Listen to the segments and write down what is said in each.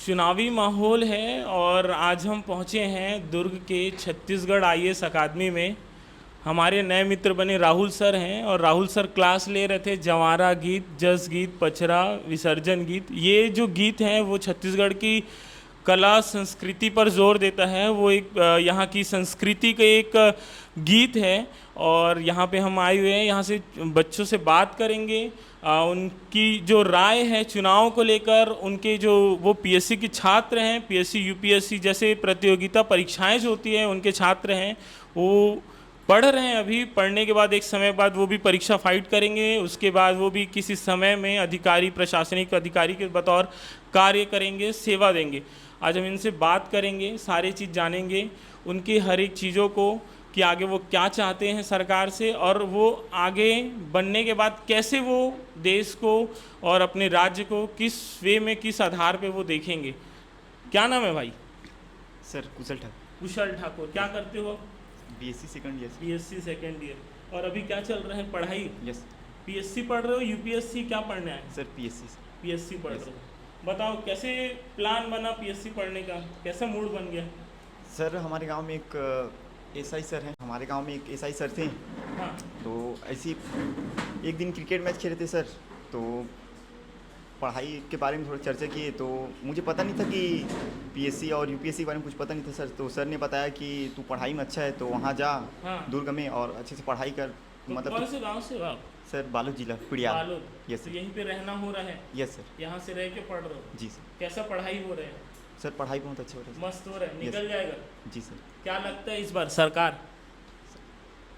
चुनावी माहौल है और आज हम पहुंचे हैं दुर्ग के छत्तीसगढ़ आईएएस अकादमी में। हमारे नए मित्र बने राहुल सर हैं और राहुल सर क्लास ले रहे थे जवारा गीत, जस गीत, पचरा, विसर्जन गीत। ये जो गीत हैं वो छत्तीसगढ़ की कला संस्कृति पर जोर देता है। वो एक यहाँ की संस्कृति का एक गीत है और यहाँ पे हम आए हुए हैं। यहाँ से बच्चों से बात करेंगे, उनकी जो राय है चुनाव को लेकर। उनके जो वो पीएससी के छात्र हैं, पीएससी यूपीएससी जैसे प्रतियोगिता परीक्षाएं जो होती है उनके छात्र हैं। वो पढ़ रहे हैं, अभी पढ़ने के बाद एक समय बाद वो भी परीक्षा फाइट करेंगे। उसके बाद वो भी किसी समय में अधिकारी, प्रशासनिक अधिकारी के बतौर कार्य करेंगे, सेवा देंगे। आज हम इनसे बात करेंगे, सारी चीज़ जानेंगे उनकी हर एक चीज़ों को कि आगे वो क्या चाहते हैं सरकार से और वो आगे बनने के बाद कैसे वो देश को और अपने राज्य को किस वे में, किस आधार पे वो देखेंगे। क्या नाम है भाई? सर कुशल ठाकुर। कुशल ठाकुर। क्या करते हो? BSc second year. BSc second year. और अभी क्या चल रहा है पढ़ाई? यस। पीएससी पढ़ रहे हो, यूपीएससी क्या पढ़ना है? Sir PSC. पीएससी पढ़ रहे हो। बताओ कैसे प्लान बना पीएससी पढ़ने का, कैसा मूड बन गया? सर हमारे गांव में एक एसआई सर हैं, हमारे गांव में एक एसआई सर थे। हाँ। तो ऐसी एक दिन क्रिकेट मैच खेले थे सर, तो पढ़ाई के बारे में थोड़ा चर्चा किए। तो मुझे पता नहीं था कि पीएससी और यूपीएससी के बारे में कुछ पता नहीं था सर। तो सर ने बताया कि तू पढ़ाई में अच्छा है तो वहाँ जा, हाँ। दुर्ग में, और अच्छे से पढ़ाई कर। तो मतलब कौन से गांव से हो आप? सर बालोद जिला पिड़ियाल। बालोद। यस तो सर। यहीं पे रहना हो रहा है? Yes sir. यहाँ से रह के पढ़ रहे हो? जी सर। कैसा पढ़ाई हो रहा है? सर पढ़ाई बहुत अच्छी हो रही है। मस्त हो रहा है, Yes. निकल जाएगा? जी सर। क्या लगता है इस बार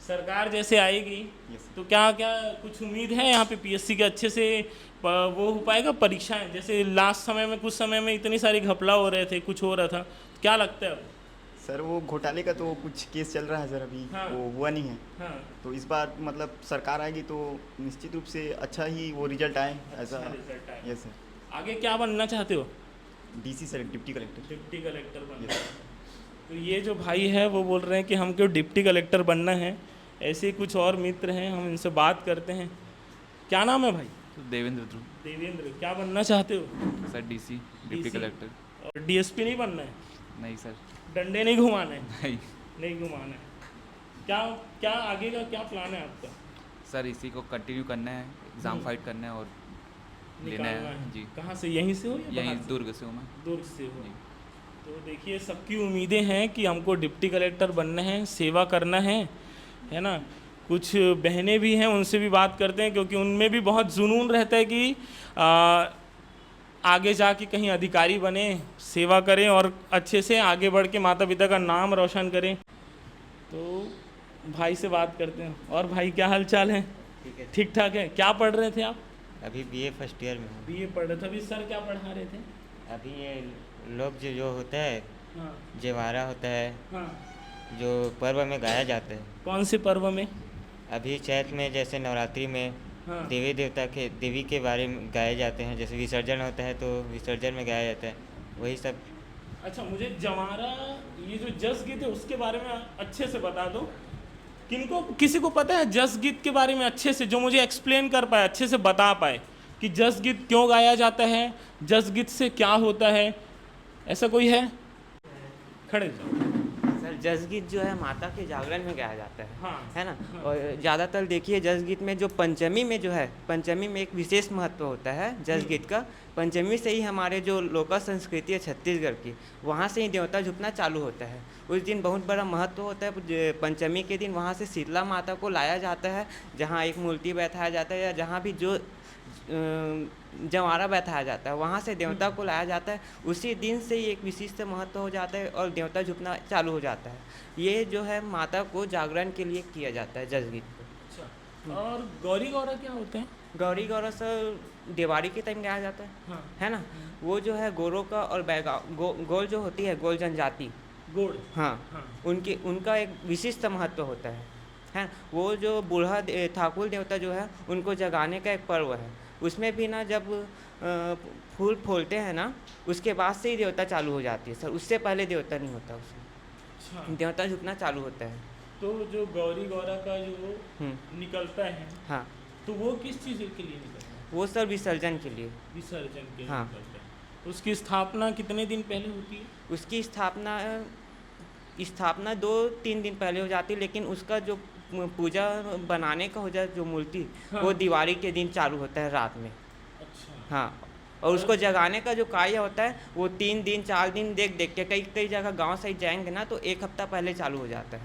सरकार जैसे आएगी यस। तो क्या क्या कुछ उम्मीद है यहाँ पे पीएससी के अच्छे से वो हो पाएगा परीक्षाएं? जैसे लास्ट समय में, कुछ समय में इतनी सारी घपला हो रहे थे, कुछ हो रहा था, क्या लगता है? सर वो घोटाले का तो कुछ केस चल रहा है सर अभी। हाँ। वो हुआ नहीं है। हाँ। तो इस बार मतलब सरकार आएगी तो निश्चित रूप से अच्छा ही वो रिजल्ट आए, ऐसा। अच्छा रिजल्ट आए। Yes sir. आगे क्या बनना चाहते हो? DC sir, deputy collector. Deputy collector बनना Yes. है। तो ये जो भाई है वो बोल रहे हैं कि हमको डिप्टी कलेक्टर बनना है। ऐसे ही कुछ और मित्र हैं, हम इनसे बात करते हैं। क्या नाम है भाई? देवेंद्र ध्रुव। देवेंद्र। क्या बनना चाहते हो? Sir DC, deputy DC? Collector. और डीएसपी नहीं बनना है? नहीं सर। डंडे नहीं घुमाना है? नहीं नहीं घुमाना है। क्या क्या आगे का क्या प्लान है आपका? सर इसी को कंटिन्यू करना है, एग्ज़ाम फाइट करना है और लेना निकालना है। है जी। कहाँ से, यहीं से हो या यहीं बाहर से? दुर्ग से हूँ मैं। दुर्ग से हो। जी। तो देखिए सबकी उम्मीदें हैं कि हमको डिप्टी कलेक्टर बनना है, सेवा करना है ना। कुछ बहनें भी हैं, उनसे भी बात करते हैं क्योंकि उनमें भी बहुत जुनून रहता है कि आगे जाके कहीं अधिकारी बने, सेवा करें और अच्छे से आगे बढ़ के माता पिता का नाम रोशन करें। तो भाई से बात करते हैं। और भाई क्या हाल चाल है? ठीक है। ठीक ठाक है। क्या पढ़ रहे थे आप? अभी बीए फर्स्ट ईयर में हूँ। बीए पढ़ रहे थे। अभी सर क्या पढ़ा रहे थे? अभी ये लोग जो होता है, हाँ। जेवारा होता है, हाँ। जो पर्व में गाया जाता है। कौन से पर्व में? अभी चैत में जैसे नवरात्रि में हाँ। देवी के बारे में गाए जाते हैं। जैसे विसर्जन होता है तो विसर्जन में गाया जाता है, वही सब। अच्छा, मुझे जवारा, ये जो जस गीत है उसके बारे में अच्छे से बता दो। किनको, किसी को पता है जस गीत के बारे में अच्छे से, जो मुझे एक्सप्लेन कर पाए, अच्छे से बता पाए कि जस गीत क्यों गाया जाता है, जस गीत से क्या होता है? ऐसा कोई है? खड़े जाओ। सर जस गीत जो है माता के जागरण में गाया जाता है। हाँ। है ना। हाँ। और ज़्यादातर देखिए जस गीत में जो पंचमी में जो है, पंचमी में एक विशेष महत्व होता है जस गीत का। पंचमी से ही हमारे जो लोक संस्कृति है छत्तीसगढ़ की, वहाँ से ही देवता झुकना चालू होता है। उस दिन बहुत बड़ा महत्व होता है। पंचमी के दिन वहाँ से शीतला माता को लाया जाता है, जहाँ एक मूर्ति बैठाया जाता है या जहाँ भी जो जवारा बैठाया जाता है, वहाँ से देवता को लाया जाता है। उसी दिन से ही एक विशिष्ट महत्व हो जाता है और देवता झुकना चालू हो जाता है। ये जो है माता को जागरण के लिए किया जाता है जस गीत को। अच्छा, और गौरी गौरा क्या होते हैं? गौरी गौरा सर दिवाली के टाइम गाया जाता है। हाँ। है ना। वो जो है गोरों का और बैगा गोल जो होती है, गोल जनजाति। गोड़। हाँ। हाँ। उनका एक विशिष्ट महत्व होता है। वो जो बूढ़ा ठाकुर देवता जो है, उनको जगाने का एक पर्व है। उसमें भी ना जब फूल फोड़ते हैं ना, उसके बाद से ही देवता चालू हो जाती है सर, उससे पहले देवता नहीं होता उसमें। अच्छा, देवता झुकना चालू होता है। तो जो गौरी गौरा का जो निकलता है, हाँ, तो वो किस चीज़ के लिए निकलता है? वो सर विसर्जन के लिए। विसर्जन के लिए हाँ। निकलता है। उसकी स्थापना कितने दिन पहले होती है? उसकी स्थापना 2-3 दिन पहले हो जाती है, लेकिन उसका जो पूजा बनाने का हो जाए जो मूर्ति, हाँ। वो दिवाली के दिन चालू होता है रात में। अच्छा। हाँ, और उसको जगाने का जो कार्य होता है वो 3 दिन 4 दिन देख देख के, कई कई जगह गांव साइड जाएंगे ना तो 1 हफ्ता पहले चालू हो जाता है।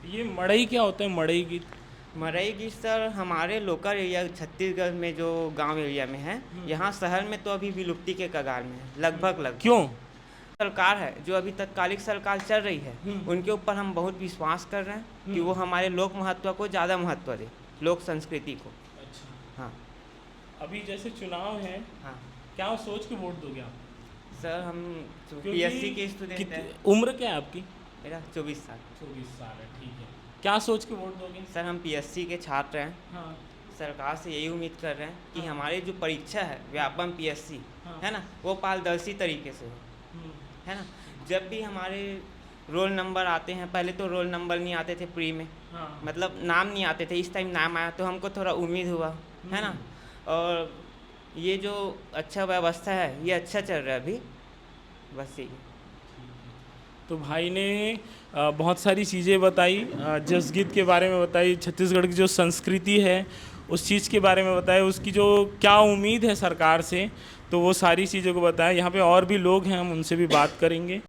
ये मड़ई क्या होता है, मड़ई गीत? मरई गीत सर हमारे लोकल एरिया छत्तीसगढ़ में जो गांव एरिया में है, यहाँ शहर में तो अभी विलुप्ति के कगार में है लगभग। क्यों? सरकार है जो अभी तत्कालिक सरकार चल रही है, उनके ऊपर हम बहुत विश्वास कर रहे हैं कि वो हमारे लोक महत्व को ज़्यादा महत्व दे, लोक संस्कृति को। अच्छा। हाँ अभी जैसे चुनाव है, हाँ क्या सोच के वोट दोगे आप? सर, हम क्योंकि पीएससी के स्टूडेंट हैं। उम्र क्या है आपकी? मेरा 24 साल। 24 साल है, ठीक है। क्या सोच के वोट दोगे? सर, हम पीएससी के छात्र हैं। हाँ। सरकार से यही उम्मीद कर रहे हैं कि हमारी जो परीक्षा है व्यापम पीएससी हाँ। है ना, वो पारदर्शी तरीके से हो, है ना। जब भी हमारे रोल नंबर आते हैं, पहले तो रोल नंबर नहीं आते थे प्री में, हाँ। मतलब नाम नहीं आते थे, इस टाइम नाम आया तो हमको थोड़ा उम्मीद हुआ, है ना। और ये जो अच्छा व्यवस्था है ये अच्छा चल रहा है अभी, बस यही। तो भाई ने बहुत सारी चीज़ें बताई, जसगीत के बारे में बताई, छत्तीसगढ़ की जो संस्कृति है उस चीज़ के बारे में बताया, उसकी जो क्या उम्मीद है सरकार से, तो वो सारी चीज़ों को बताया। यहाँ पे और भी लोग हैं, हम उनसे भी बात करेंगे।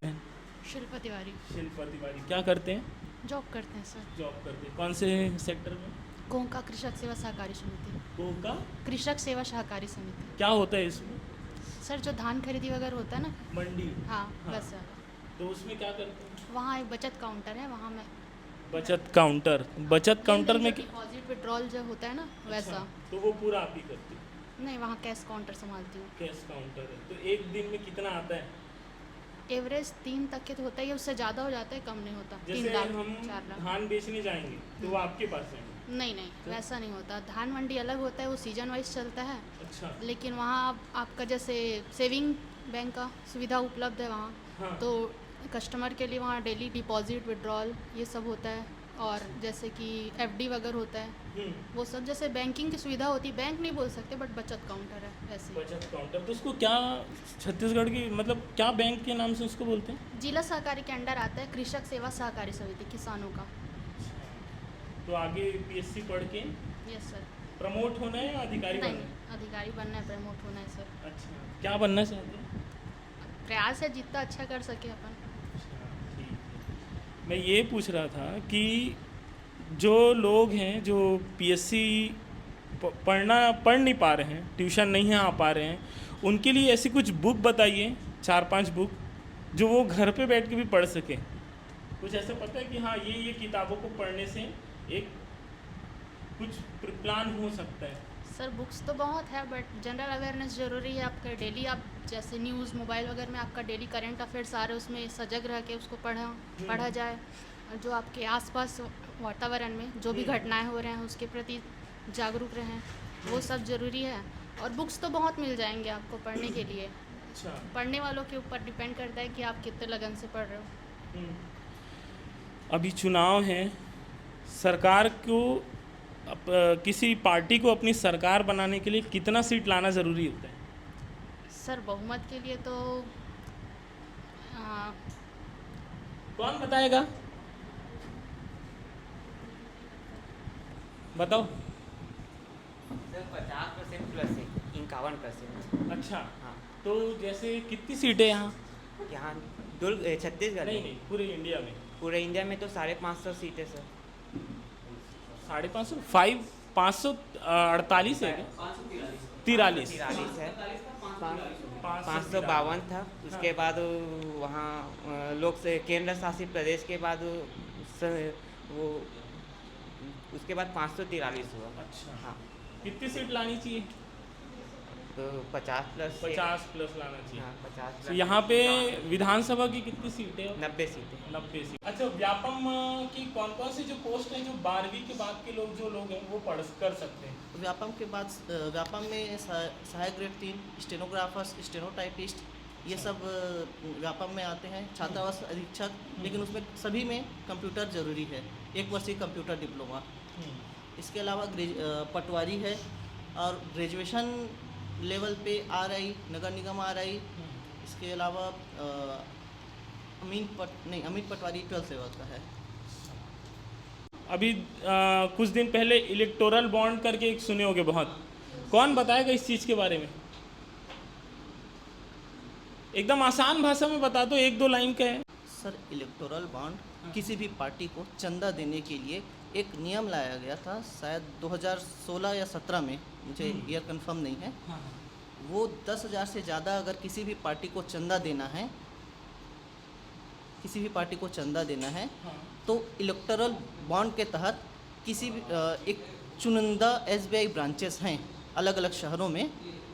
शिल्पा तिवारी। शिल्पा तिवारी क्या करते हैं? जॉब करते हैं सर। जॉब करते हैं। कौन से सेक्टर में? गोंका कृषक सेवा सहकारी समिति। गोंका कृषक सेवा सहकारी समिति। क्या होता है इसमें? सर, जो धान खरीदी वगैरह होता है ना, मंडी। हाँ, हाँ। बस वाला। तो उसमें क्या करते हैं? वहाँ एक बचत काउंटर है, वहाँ मैं बचत काउंटर। बचत काउंटर में डिपॉजिट विड्रॉल जो होता है ना, वैसा। तो वो पूरा आप ही करते हैं? नहीं, वहाँ कैश काउंटर संभालती हूँ। कैश काउंटर है। तो एक दिन में कितना आता है? एवरेज 3 तक के तो होता ही है, उससे ज़्यादा हो जाता है, कम नहीं होता। 3 जैसे लाख हम 4 लाख। धान बेचने जाएंगे तो वो आपके पास आएंगे? नहीं, वैसा नहीं होता। धान मंडी अलग होता है, वो सीजन वाइज चलता है। अच्छा। लेकिन वहाँ आपका जैसे सेविंग बैंक का सुविधा उपलब्ध है वहाँ, हाँ। तो कस्टमर के लिए वहाँ डेली डिपॉजिट विड्रॉल ये सब होता है। और जैसे कि एफडी वगैरह होता है, वो सब जैसे बैंकिंग की सुविधा होती है, बैंक नहीं बोल सकते बट बचत काउंटर है वैसे। बचत काउंटर, तो उसको क्या छत्तीसगढ़ की मतलब क्या बैंक के नाम से उसको बोलते हैं? जिला सहकारी के अंडर आता है कृषक सेवा सहकारी समिति, किसानों का। तो आगे पीएससी पढ़ के यस सर। प्रमोट होना है या अधिकारी बनना है? नहीं, अधिकारी बनना है, प्रमोट होना है सर। अच्छा, क्या बनना चाहते हैं? प्रयास है जितना अच्छा कर सके अपन। ठीक है। मैं ये पूछ रहा था कि जो लोग हैं जो पीएससी पढ़ नहीं पा रहे हैं, ट्यूशन नहीं आ पा रहे हैं, उनके लिए ऐसी कुछ बुक बताइए, 4-5 बुक जो वो घर पे बैठ के भी पढ़ सके। कुछ ऐसा पता है कि हाँ ये किताबों को पढ़ने से एक कुछ प्लान हो सकता है? सर, बुक्स तो बहुत है बट जनरल अवेयरनेस ज़रूरी है आपका डेली। आप जैसे न्यूज़ मोबाइल वगैरह में आपका डेली करंट अफेयर्स आ रहे हैं, उसमें सजग रह के उसको पढ़ा जाए। और जो आपके आसपास वातावरण में जो भी घटनाएं हो रहे हैं उसके प्रति जागरूक रहें, वो सब ज़रूरी है। और बुक्स तो बहुत मिल जाएंगे आपको पढ़ने के लिए। अच्छा। पढ़ने वालों के ऊपर डिपेंड करता है कि आप कितने लगन से पढ़ रहे हो। अभी चुनाव है, सरकार को किसी पार्टी को अपनी सरकार बनाने के लिए कितना सीट लाना ज़रूरी होता है? सर, बहुमत के लिए तो कौन बताएगा? बताओ। सर 50% प्लस है, 51%। अच्छा। हाँ। तो जैसे कितनी सीटें यहाँ? यहाँ दुर्ग छत्तीसगढ़ नहीं में नहीं, पूरे इंडिया में। पूरे इंडिया में तो 550 सीटें सर। 550, 548 है क्या? 43 है। 552 552 था। उसके बाद वहाँ लोक से केंद्र शासित प्रदेश के बाद वो उसके बाद 543 हुआ। अच्छा। हाँ, कितनी सीट लानी चाहिए? तो 50 प्लस 50 प्लस लाना चाहिए। हाँ, 50 तो यहाँ पे विधानसभा की कितनी सीटें हैं? 90 सीटें। 90 सीट। अच्छा, व्यापम की कौन कौन सी जो पोस्ट हैं जो 12वीं के बाद के लोग हैं वो कर सकते हैं? व्यापम के बाद व्यापम में सहायक ग्रेड 3, स्टेनोग्राफर्स, स्टेनोटाइपिस्ट, ये सब व्यापम में आते हैं। छात्रावास अधीक्षक, लेकिन उसमें सभी में कंप्यूटर ज़रूरी है, 1 वर्षीय कंप्यूटर डिप्लोमा। इसके अलावा पटवारी है और ग्रेजुएशन लेवल पे RI, नगर निगम RI, इसके अलावा अमीन पटवारी 12th लेवल का है। अभी कुछ दिन पहले इलेक्टोरल बॉन्ड करके एक सुने होगे बहुत, कौन बताएगा इस चीज़ के बारे में? एकदम आसान भाषा में बता दो, 1-2 लाइन का है। सर, इलेक्टोरल बॉन्ड किसी भी पार्टी को चंदा देने के लिए एक नियम लाया गया था, शायद 2016 या 17 में, मुझे ईयर कंफर्म नहीं है। वो 10,000 से ज़्यादा अगर किसी भी पार्टी को चंदा देना है, तो इलेक्टोरल बॉन्ड के तहत किसी भी एक चुनिंदा SBI ब्रांचेस हैं अलग अलग शहरों में,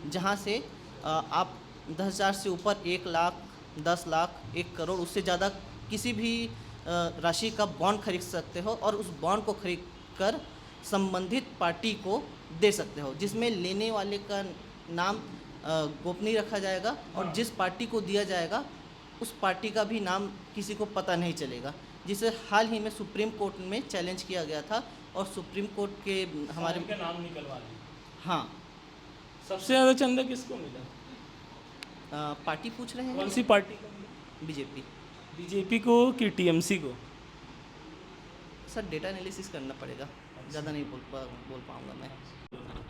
जहां से आप 10,000 से ऊपर 1 लाख, 10 लाख, 1 करोड़, उससे ज़्यादा किसी भी राशि का बॉन्ड खरीद सकते हो और उस बॉन्ड को खरीद कर संबंधित पार्टी को दे सकते हो, जिसमें लेने वाले का नाम गोपनीय रखा जाएगा और जिस पार्टी को दिया जाएगा उस पार्टी का भी नाम किसी को पता नहीं चलेगा, जिसे हाल ही में सुप्रीम कोर्ट में चैलेंज किया गया था और सुप्रीम कोर्ट के हमारे उनका नाम निकलवा लें। हाँ। सबसे ज़्यादा चंदा किसको मिला? पार्टी पूछ रहे हैं? कौन सी पार्टी को? बीजेपी। बीजेपी को कि TMC को? सर, डेटा एनालिसिस करना पड़ेगा, ज़्यादा नहीं बोल पाऊँगा मैं।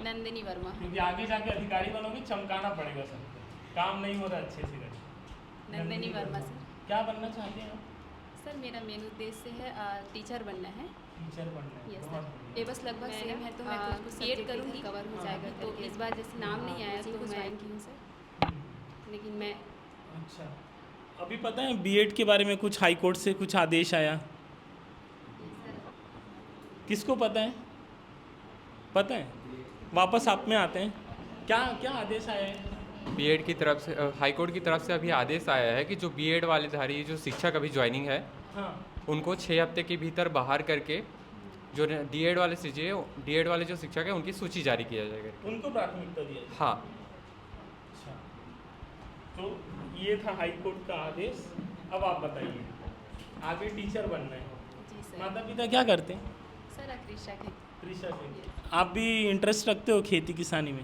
नंदिनी वर्मा। क्योंकि आगे जाके अधिकारी बनोगे, चमकाना पड़ेगा सबको, काम नहीं हो रहा अच्छे से। नंदिनी वर्मा सर। क्या बनना चाहते हैं आप? सर, मेरा मेन उद्देश्य है टीचर बनना है। टीचर बनना है। यस बहुत सर, बढ़िया। ये बस लगभग सेम है, तो मैं बीएड करूँगी, कवर हो जाएगा। तो इस बार जैसे नाम नहीं आया तो मैं की हूँ सर, लेकिन मैं अच्छा, अभी पता है बीएड के बारे में कुछ हाई कोर्ट से कुछ आदेश आया, किसको पता है? पता है? वापस आप में आते हैं, क्या क्या आदेश आया है? बीएड की तरफ से, हाई कोर्ट की तरफ से अभी आदेश आया है कि जो बीएड वाले धारी जो शिक्षक अभी ज्वाइनिंग है, हाँ, उनको 6 हफ्ते के भीतर बाहर करके जो डीएड वाले जो शिक्षक है उनकी सूची जारी किया जाएगा। उनको प्राथमिकता दिया जाए। हाँ। अच्छा, तो ये था हाई कोर्ट का आदेश। अब आप बताइए, आगे टीचर बनना है। जी सर। माता पिता क्या करते हैं? सर, कृषक है। आप भी इंटरेस्ट रखते हो खेती किसानी में?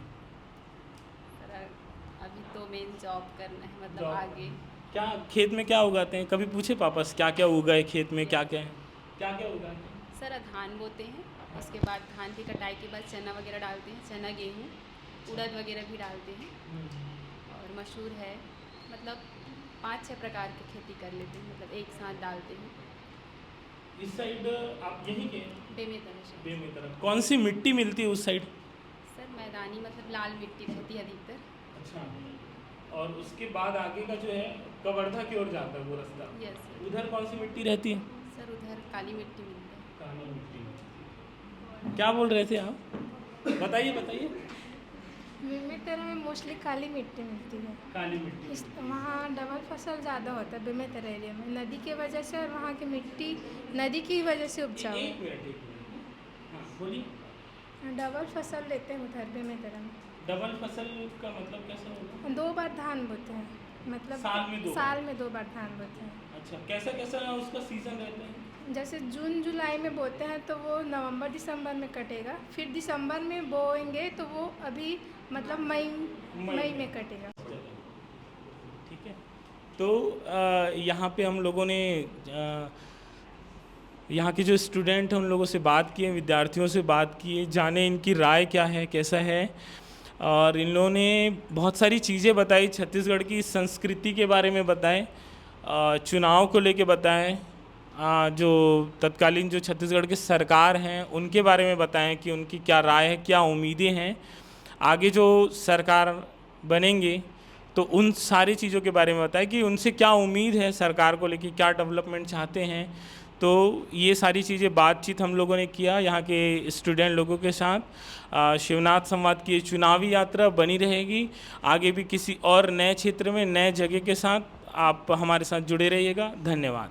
सर, अभी तो मेन जॉब करना है, मतलब जॉब। आगे। क्या खेत में क्या उगाते हैं? कभी पूछे पापा से क्या क्या उगाए खेत में, क्या क्या है, क्या क्या उगाए हैं? सर, धान बोते हैं, उसके बाद धान की कटाई के बाद चना वगैरह डालते हैं, चना, गेहूँ, उड़द वगैरह भी डालते हैं, और मशहूर है, मतलब 5-6 प्रकार की खेती कर लेते हैं, मतलब एक साथ डालते हैं। इस साइड आप यहीं के? बेमेतरा से। बेमेतरा। कौन सी मिट्टी मिलती है उस साइड? सर, मैदानी, मतलब लाल मिट्टी रहती है अधिकतर। अच्छा, और उसके बाद आगे का जो है कवर्धा की ओर जाता है वो रास्ता। Yes sir. उधर कौन सी मिट्टी रहती है? सर, उधर काली मिट्टी मिलती है। काली मिट्टी। क्या बोल रहे थे आप? बताइए बताइए। बेमेतरा में मोस्टली काली मिट्टी मिलती है। काली मिट्टी। वहाँ डबल फसल ज़्यादा होता है बेमेतरा एरिया में, नदी के वजह से, और वहाँ की मिट्टी नदी की वजह से उपजाऊ है। एक मिनट। हाँ, बोलिए। डबल फसल लेते हैं उधर बेमेतरा में। डबल फसल का मतलब कैसा होगा? 2 बार धान बोते हैं, मतलब साल में 2 साल में 2 बार धान बोते हैं। अच्छा, कैसा कैसा उसका सीजन रहता है? जैसे जून जुलाई में बोते हैं तो वो नवंबर दिसंबर में कटेगा, फिर दिसंबर में बोएंगे तो वो अभी मतलब मई में कटेगा। ठीक है, तो यहाँ पे हम लोगों ने यहाँ के जो स्टूडेंट हैं उन लोगों से बात किए, विद्यार्थियों से बात किए, जाने इनकी राय क्या है, कैसा है, और इन लोगों ने बहुत सारी चीज़ें बताई, छत्तीसगढ़ की संस्कृति के बारे में बताए, चुनाव को लेके बताएं, जो तत्कालीन जो छत्तीसगढ़ के सरकार हैं उनके बारे में बताएं कि उनकी क्या राय है, क्या उम्मीदें हैं, आगे जो सरकार बनेंगे तो उन सारी चीज़ों के बारे में बताएं कि उनसे क्या उम्मीद है, सरकार को लेके क्या डेवलपमेंट चाहते हैं। तो ये सारी चीज़ें बातचीत हम लोगों ने किया यहाँ के स्टूडेंट लोगों के साथ। शिवनाथ संवाद की चुनावी यात्रा बनी रहेगी, आगे भी किसी और नए क्षेत्र में नए जगह के साथ आप हमारे साथ जुड़े रहिएगा। धन्यवाद।